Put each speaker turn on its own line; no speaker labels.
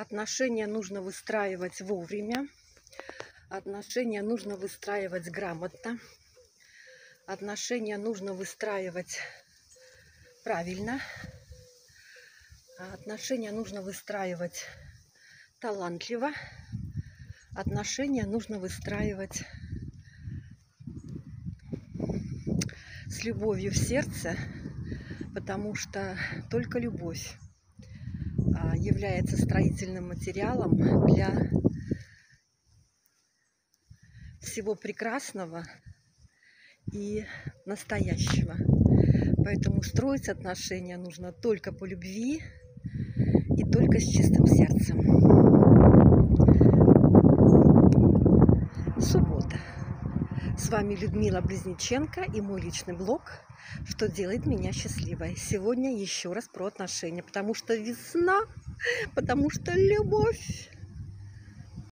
Отношения нужно выстраивать вовремя. Отношения нужно выстраивать грамотно. Отношения нужно выстраивать правильно. Отношения нужно выстраивать талантливо. Отношения нужно выстраивать с любовью в сердце, потому что только любовь является строительным материалом для всего прекрасного и настоящего. Поэтому строить отношения нужно только по любви и только с чистым сердцем. Суббота. С вами Людмила Близниченко и мой личный блог «Что делает меня счастливой». Сегодня еще раз про отношения, потому что весна, потому что любовь.